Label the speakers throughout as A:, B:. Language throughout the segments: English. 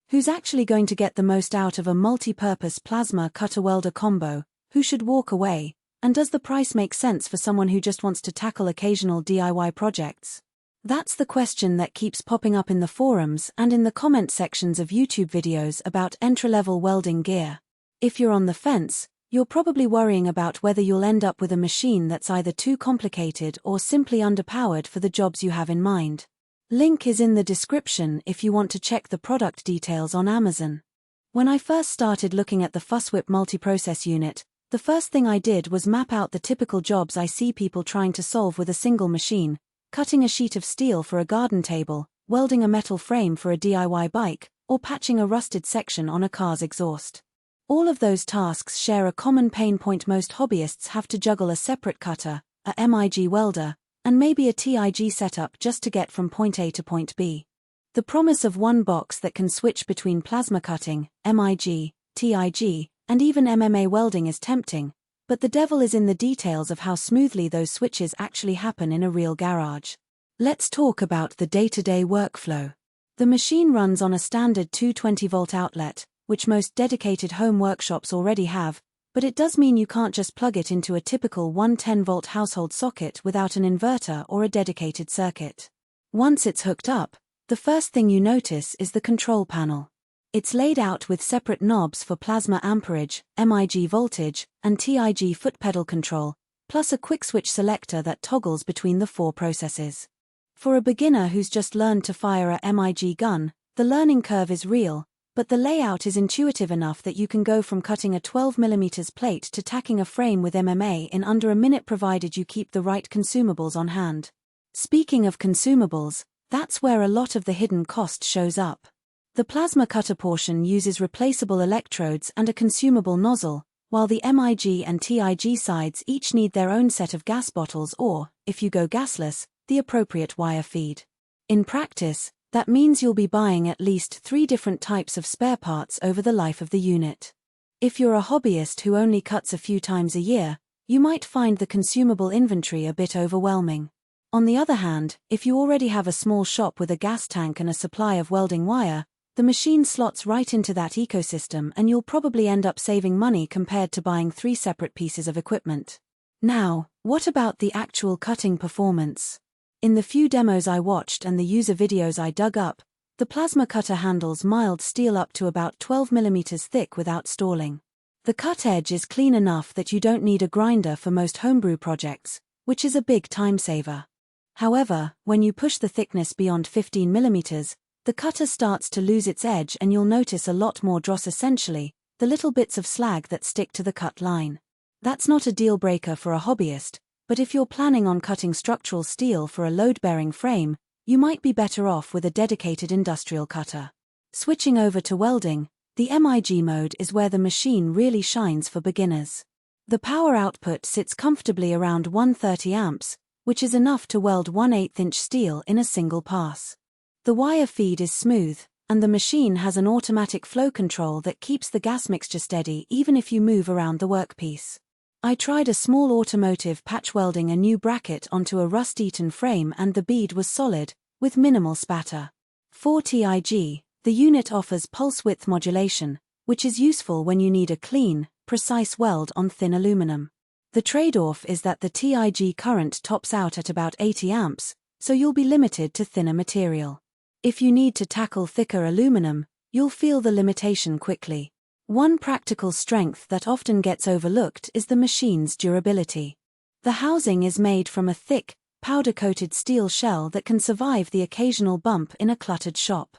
A: Who's actually going to get the most out of a multi-purpose plasma cutter welder combo? Who should walk away? And does the price make sense for someone who just wants to tackle occasional DIY projects? That's the question that keeps popping up in the forums and in the comment sections of YouTube videos about entry-level welding gear. If you're on the fence, you're probably worrying about whether you'll end up with a machine that's either too complicated or simply underpowered for the jobs you have in mind. Link is in the description if you want to check the product details on Amazon. When I first started looking at the Fusswhip multiprocess unit, the first thing I did was map out the typical jobs I see people trying to solve with a single machine: cutting a sheet of steel for a garden table, welding a metal frame for a DIY bike, or patching a rusted section on a car's exhaust. All of those tasks share a common pain point: most hobbyists have to juggle a separate cutter, a MIG welder, and maybe a TIG setup just to get from point A to point B. The promise of one box that can switch between plasma cutting, MIG, TIG, and even MMA welding is tempting, but the devil is in the details of how smoothly those switches actually happen in a real garage. Let's talk about the day-to-day workflow. The machine runs on a standard 220-volt outlet, which most dedicated home workshops already have, but it does mean you can't just plug it into a typical 110-volt household socket without an inverter or a dedicated circuit. Once it's hooked up, the first thing you notice is the control panel. It's laid out with separate knobs for plasma amperage, MIG voltage, and TIG foot pedal control, plus a quick switch selector that toggles between the four processes. For a beginner who's just learned to fire a MIG gun, the learning curve is real, but the layout is intuitive enough that you can go from cutting a 12mm plate to tacking a frame with MMA in under a minute, provided you keep the right consumables on hand. Speaking of consumables, that's where a lot of the hidden cost shows up. The plasma cutter portion uses replaceable electrodes and a consumable nozzle, while the MIG and TIG sides each need their own set of gas bottles or, if you go gasless, the appropriate wire feed. In practice, that means you'll be buying at least 3 different types of spare parts over the life of the unit. If you're a hobbyist who only cuts a few times a year, you might find the consumable inventory a bit overwhelming. On the other hand, if you already have a small shop with a gas tank and a supply of welding wire, the machine slots right into that ecosystem and you'll probably end up saving money compared to buying 3 separate pieces of equipment. Now, what about the actual cutting performance? In the few demos I watched and the user videos I dug up, the plasma cutter handles mild steel up to about 12mm thick without stalling. The cut edge is clean enough that you don't need a grinder for most homebrew projects, which is a big time saver. However, when you push the thickness beyond 15mm, the cutter starts to lose its edge and you'll notice a lot more dross, essentially, the little bits of slag that stick to the cut line. That's not a deal breaker for a hobbyist, but if you're planning on cutting structural steel for a load-bearing frame, you might be better off with a dedicated industrial cutter. Switching over to welding, the MIG mode is where the machine really shines for beginners. The power output sits comfortably around 130 amps, which is enough to weld 1/8-inch steel in a single pass. The wire feed is smooth, and the machine has an automatic flow control that keeps the gas mixture steady even if you move around the workpiece. I tried a small automotive patch welding a new bracket onto a rust-eaten frame and the bead was solid, with minimal spatter. For TIG, the unit offers pulse width modulation, which is useful when you need a clean, precise weld on thin aluminum. The trade-off is that the TIG current tops out at about 80 amps, so you'll be limited to thinner material. If you need to tackle thicker aluminum, you'll feel the limitation quickly. One practical strength that often gets overlooked is the machine's durability. The housing is made from a thick, powder-coated steel shell that can survive the occasional bump in a cluttered shop.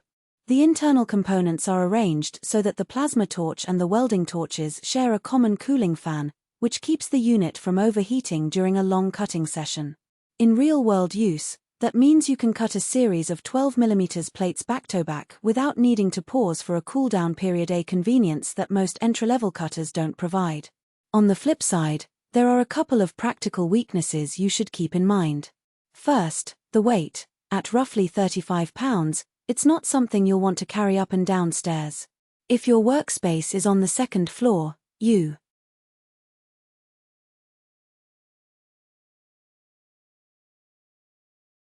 A: The internal components are arranged so that the plasma torch and the welding torches share a common cooling fan, which keeps the unit from overheating during a long cutting session. In real-world use, that means you can cut a series of 12mm plates back-to-back without needing to pause for a cool-down period, a convenience that most entry-level cutters don't provide. On the flip side, there are a couple of practical weaknesses you should keep in mind. First, the weight. At roughly 35 pounds, it's not something you'll want to carry up and down stairs. If your workspace is on the second floor, you